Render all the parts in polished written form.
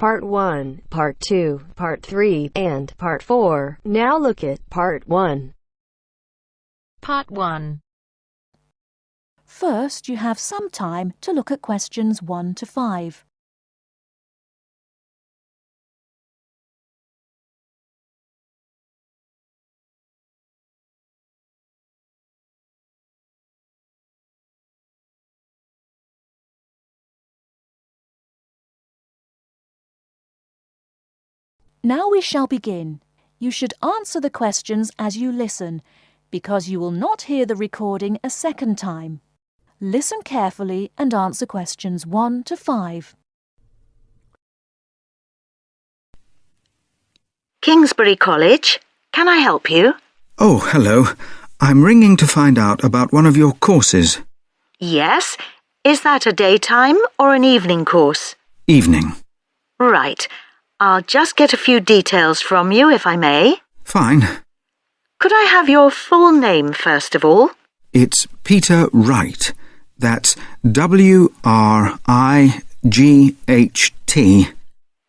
Part 1, Part 2, Part 3, and Part 4. Now look at Part 1. Part 1. First, you have some time to look at questions 1 to 5. Now we shall begin. You should answer the questions as you listen, because you will not hear the recording a second time. Listen carefully and answer questions 1 to 5. Kingsbury College, can I help you? Oh, hello. I'm ringing to find out about one of your courses. Yes. Is that a daytime or an evening course? Evening. Right. I'll just get a few details from you, if I may. Fine. Could I have your full name, first of all? It's Peter Wright. That's W-R-I-G-H-T.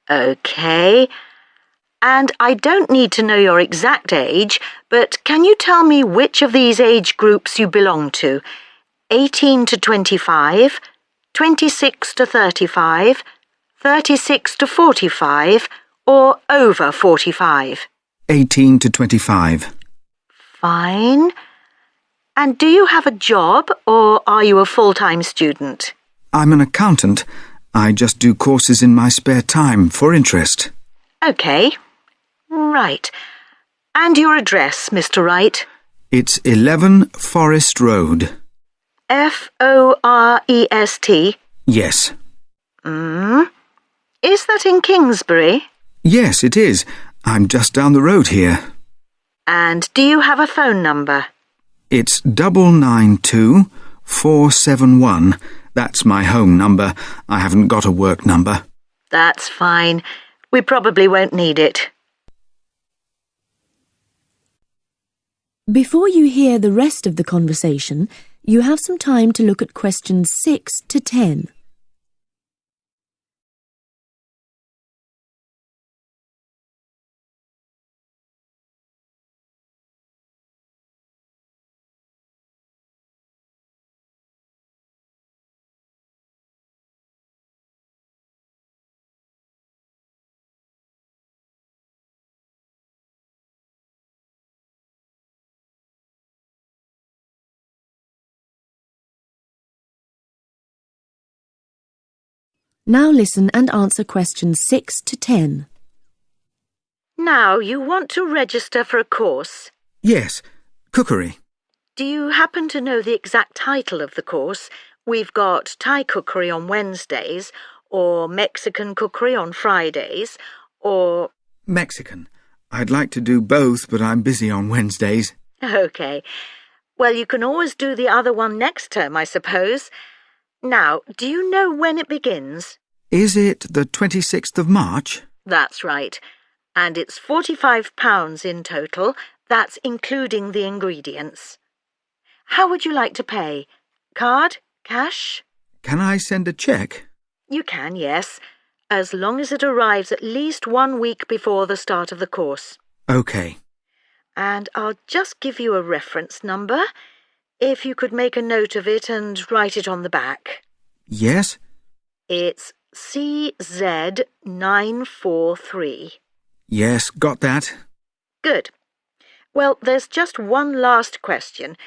OK. And I don't need to know your exact age, but can you tell me which of these age groups you belong to? 18 to 25, 26 to 35, 36 to 45, or over 45? 18 to 25. Fine. And do you have a job, or are you a full-time student? I'm an accountant. I just do courses in my spare time for interest. OK. Right. And your address, Mr. Wright? It's 11 Forest Road. F-O-R-E-S-T? Yes. Is that in Kingsbury? Yes, it is. I'm just down the road here. And do you have a phone number? It's 992-471. That's my home number. I haven't got a work number. That's fine. We probably won't need it. Before you hear the rest of the conversation, you have some time to look at questions 6 to 10. Now listen and answer questions 6 to 10. Now, you want to register for a course. Yes, cookery. Do you happen to know the exact title of the course? We've got Thai cookery on Wednesdays, or Mexican cookery on Fridays, or... Mexican. I'd like to do both, but I'm busy on Wednesdays. OK. Well, you can always do the other one next term, I suppose. Now, do you know when it begins? Is it the 26th of March? That's right. And it's £45 in total. That's including the ingredients. How would you like to pay? Card? Cash? Can I send a cheque? You can, yes, as long as it arrives at least 1 week before the start of the course. OK. And I'll just give you a reference number, if you could make a note of it and write it on the back. Yes? It's CZ943. Yes, got that. Good. Well, there's just one last question.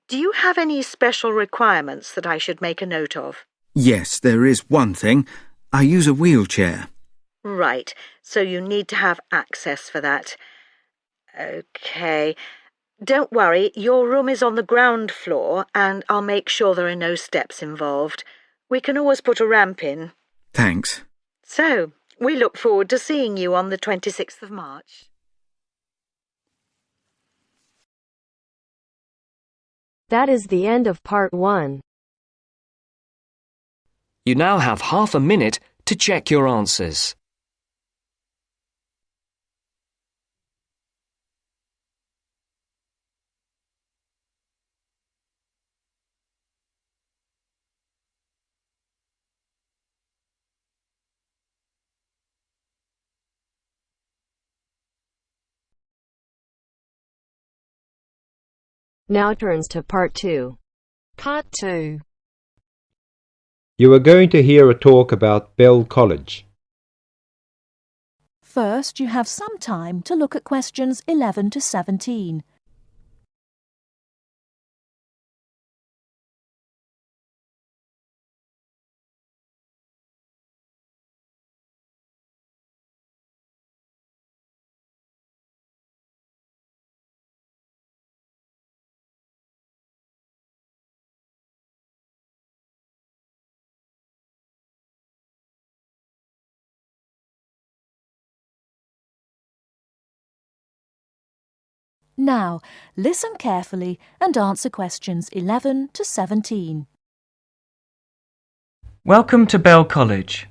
Do you have any special requirements that I should make a note of? Yes, there is one thing. I use a wheelchair. Right, so you need to have access for that. OK. Don't worry, your room is on the ground floor and I'll make sure there are no steps involved. We can always put a ramp in. Thanks. So, we look forward to seeing you on the 26th of March. That is the end of Part 1. You now have half a minute to check your answers. Now turns to Part 2. Part 2. You are going to hear a talk about Bell College. First, you have some time to look at questions 11 to 17. Now, listen carefully and answer questions 11 to 17. Welcome to Bell College.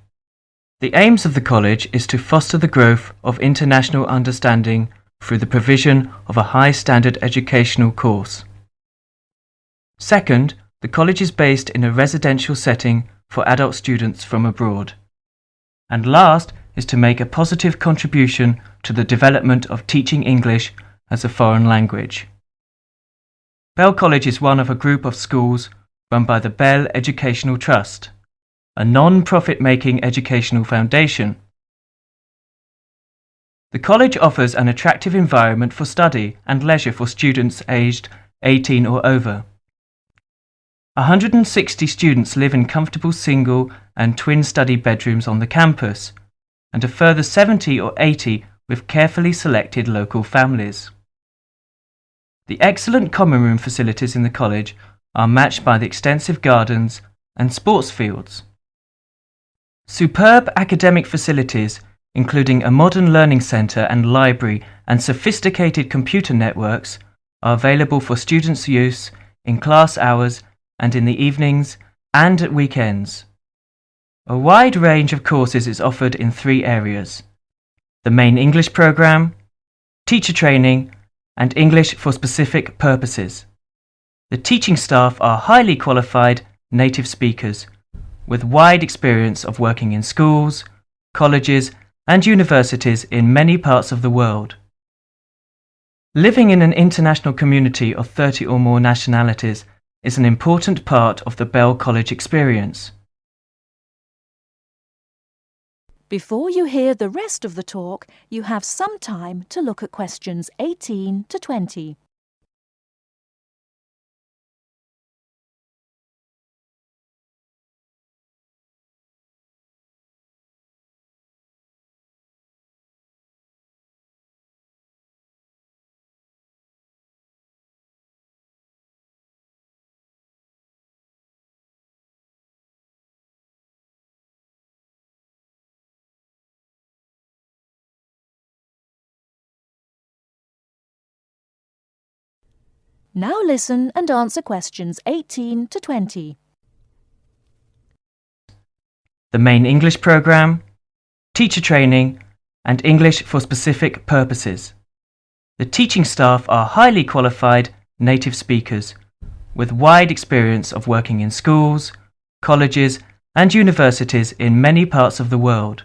The aims of the college is to foster the growth of international understanding through the provision of a high-standard educational course. Second, the college is based in a residential setting for adult students from abroad. And last is to make a positive contribution to the development of teaching English as a foreign language. Bell College is one of a group of schools run by the Bell Educational Trust, a non-profit-making educational foundation. The college offers an attractive environment for study and leisure for students aged 18 or over. 160 students live in comfortable single and twin study bedrooms on the campus, and a further 70 or 80 with carefully selected local families. The excellent common room facilities in the college are matched by the extensive gardens and sports fields. Superb academic facilities, including a modern learning centre and library and sophisticated computer networks, are available for students' use in class hours and in the evenings and at weekends. A wide range of courses is offered in 3 areas: the main English programme, teacher training, and English for specific purposes. The teaching staff are highly qualified native speakers with wide experience of working in schools, colleges, and universities in many parts of the world. Living in an international community of 30 or more nationalities is an important part of the Bell College experience. Before you hear the rest of the talk, you have some time to look at questions 18 to 20. Now listen and answer questions 18 to 20. The main English programme, teacher training, and English for specific purposes. The teaching staff are highly qualified native speakers with wide experience of working in schools, colleges, and universities in many parts of the world.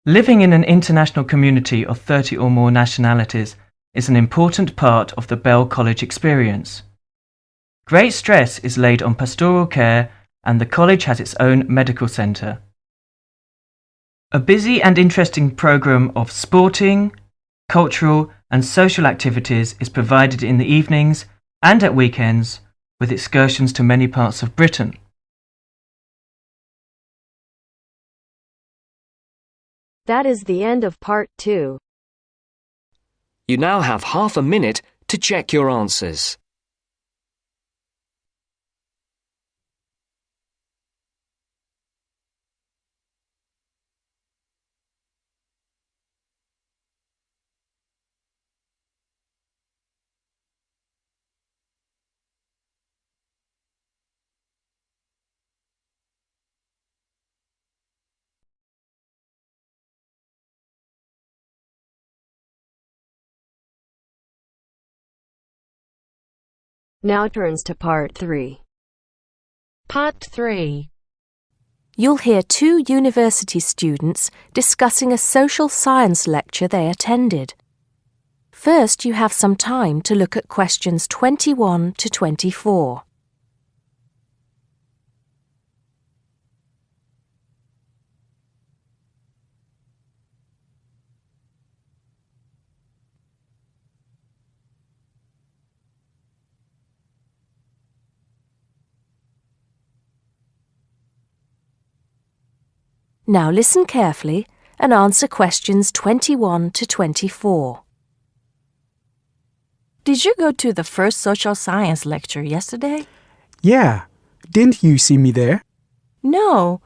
Living in an international community of 30 or more nationalities is an important part of the Bell College experience. Great stress is laid on pastoral care, and the college has its own medical centre. A busy and interesting programme of sporting, cultural and social activities is provided in the evenings and at weekends, with excursions to many parts of Britain. That is the end of Part 2. You now have half a minute to check your answers. Now turns to Part 3. Part 3. You'll hear 2 university students discussing a social science lecture they attended. First, you have some time to look at questions 21 to 24. Now listen carefully and answer questions 21 to 24. Did you go to the first social science lecture yesterday? Yeah. Didn't you see me there? No,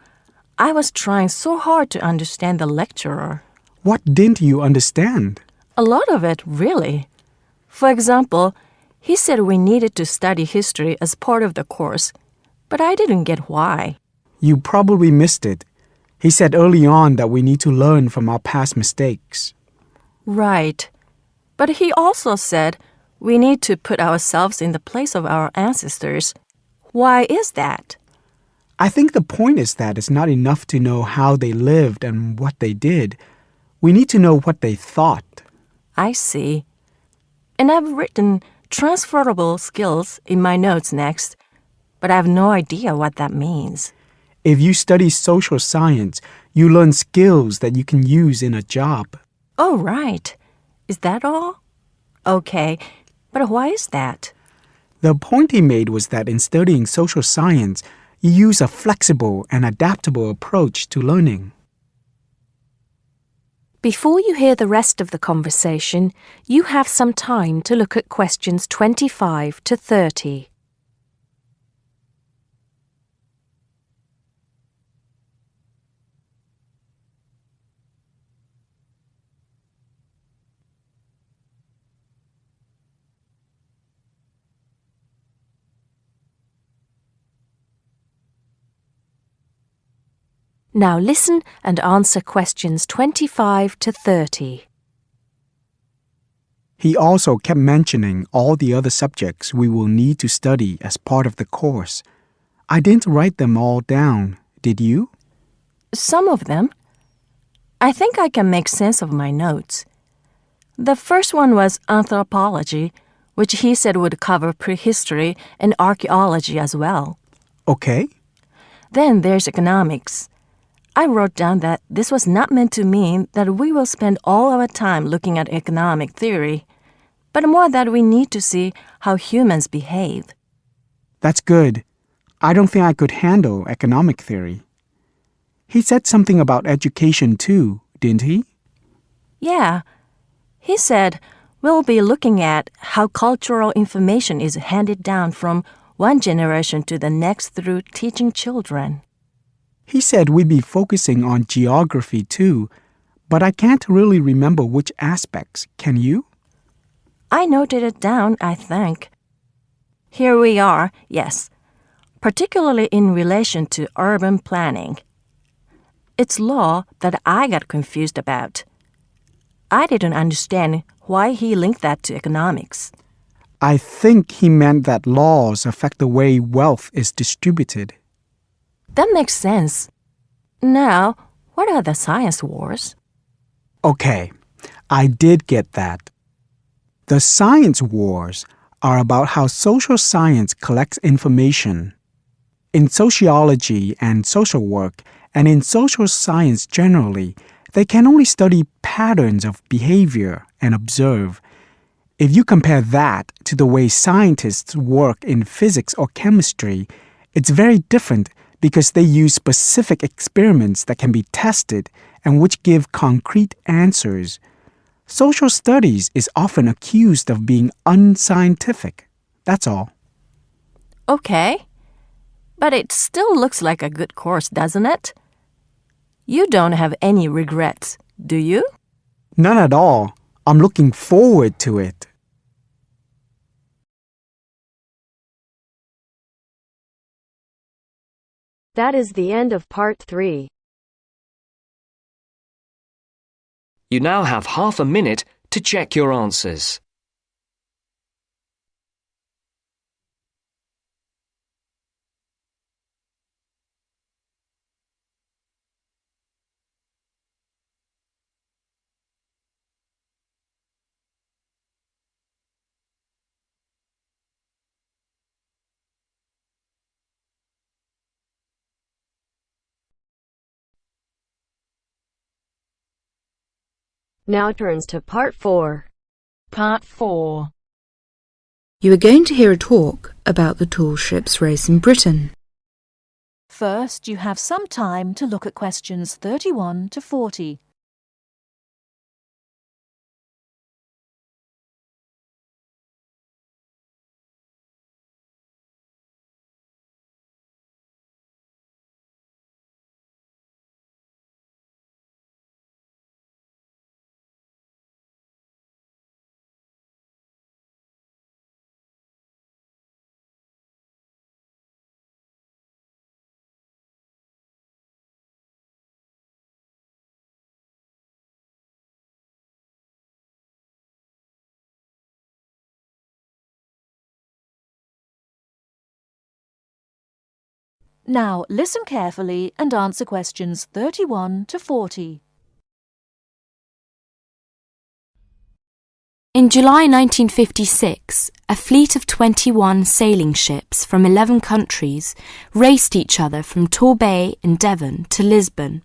I was trying so hard to understand the lecturer. What didn't you understand? A lot of it, really. For example, he said we needed to study history as part of the course, but I didn't get why. You probably missed it. He said early on that we need to learn from our past mistakes. Right. But he also said we need to put ourselves in the place of our ancestors. Why is that? I think the point is that it's not enough to know how they lived and what they did. We need to know what they thought. I see. And I've written transferable skills in my notes next, but I have no idea what that means. If you study social science, you learn skills that you can use in a job. Oh, right. Is that all? Okay, but why is that? The point he made was that in studying social science, you use a flexible and adaptable approach to learning. Before you hear the rest of the conversation, you have some time to look at questions 25 to 30. Now listen and answer questions 25 to 30. He also kept mentioning all the other subjects we will need to study as part of the course. I didn't write them all down, did you? Some of them. I think I can make sense of my notes. The first one was anthropology, which he said would cover prehistory and archaeology as well. Okay. Then there's economics. I wrote down that this was not meant to mean that we will spend all our time looking at economic theory, but more that we need to see how humans behave. That's good. I don't think I could handle economic theory. He said something about education too, didn't he? Yeah. He said we'll be looking at how cultural information is handed down from one generation to the next through teaching children. He said we'd be focusing on geography too, but I can't really remember which aspects. Can you? I noted it down, I think. Here we are, yes, particularly in relation to urban planning. It's law that I got confused about. I didn't understand why he linked that to economics. I think he meant that laws affect the way wealth is distributed. That makes sense. Now, what are the science wars? Okay, I did get that. The science wars are about how social science collects information. In sociology and social work, and in social science generally, they can only study patterns of behavior and observe. If you compare that to the way scientists work in physics or chemistry, it's very different because they use specific experiments that can be tested and which give concrete answers. Social studies is often accused of being unscientific. That's all. Okay. But it still looks like a good course, doesn't it? You don't have any regrets, do you? None at all. I'm looking forward to it. That is the end of part 3. You now have half a minute to check your answers. Now turns to Part 4. Part 4. You are going to hear a talk about the tall ships race in Britain. First, you have some time to look at questions 31 to 40. Now, listen carefully and answer questions 31 to 40. In July 1956, a fleet of 21 sailing ships from 11 countries raced each other from Torbay in Devon to Lisbon.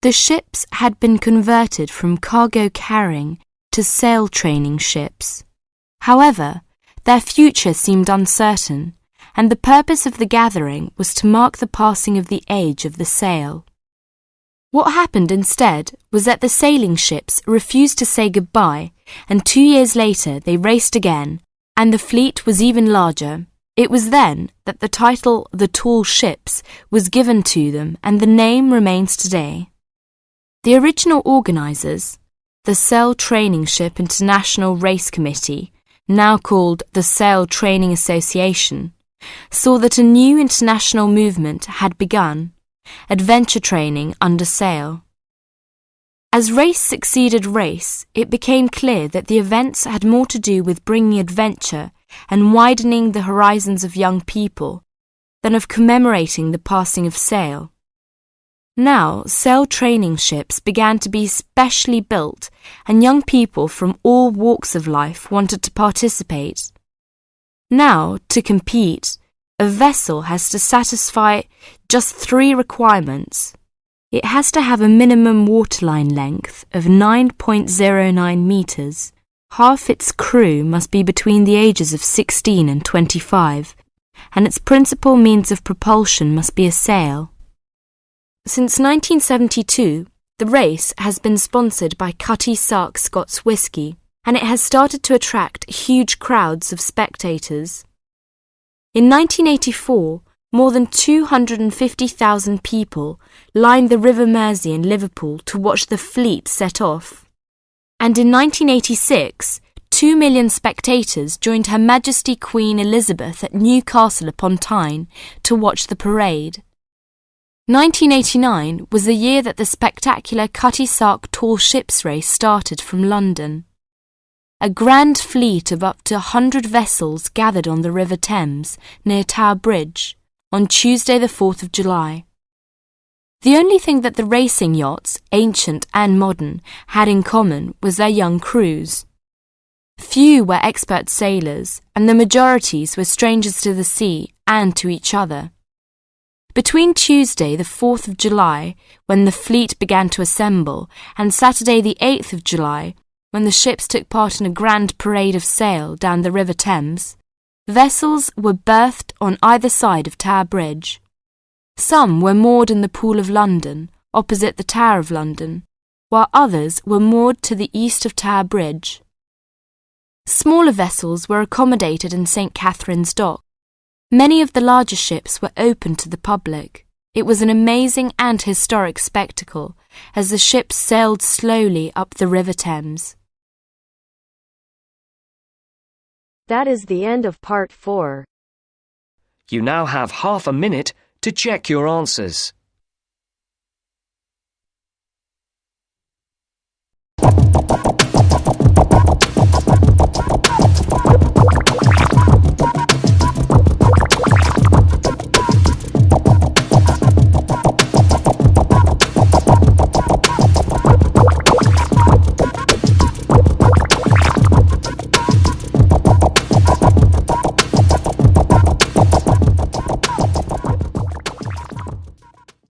The ships had been converted from cargo carrying to sail training ships. However, their future seemed uncertain, and the purpose of the gathering was to mark the passing of the age of the sail. What happened instead was that the sailing ships refused to say goodbye, and 2 years later they raced again, and the fleet was even larger. It was then that the title The Tall Ships was given to them, and the name remains today. The original organisers, the Sail Training Ship International Race Committee, now called the Sail Training Association, saw that a new international movement had begun, adventure training under sail. As race succeeded race, it became clear that the events had more to do with bringing adventure and widening the horizons of young people than of commemorating the passing of sail. Now, sail training ships began to be specially built, and young people from all walks of life wanted to participate. Now, to compete, a vessel has to satisfy just 3 requirements. It has to have a minimum waterline length of 9.09 metres. Half its crew must be between the ages of 16 and 25, and its principal means of propulsion must be a sail. Since 1972, the race has been sponsored by Cutty Sark Scots Whisky, and it has started to attract huge crowds of spectators. In 1984, more than 250,000 people lined the River Mersey in Liverpool to watch the fleet set off. And in 1986, 2 million spectators joined Her Majesty Queen Elizabeth at Newcastle upon Tyne to watch the parade. 1989 was the year that the spectacular Cutty Sark Tall Ships race started from London. A grand fleet of up to 100 vessels gathered on the River Thames near Tower Bridge on Tuesday the 4th of July. The only thing that the racing yachts, ancient and modern, had in common was their young crews. Few were expert sailors, and the majorities were strangers to the sea and to each other. Between Tuesday the 4th of July, when the fleet began to assemble, and Saturday the 8th of July, when the ships took part in a grand parade of sail down the River Thames, vessels were berthed on either side of Tower Bridge. Some were moored in the Pool of London, opposite the Tower of London, while others were moored to the east of Tower Bridge. Smaller vessels were accommodated in St. Catherine's Dock. Many of the larger ships were open to the public. It was an amazing and historic spectacle as the ships sailed slowly up the River Thames. That is the end of Part 4. You now have half a minute to check your answers.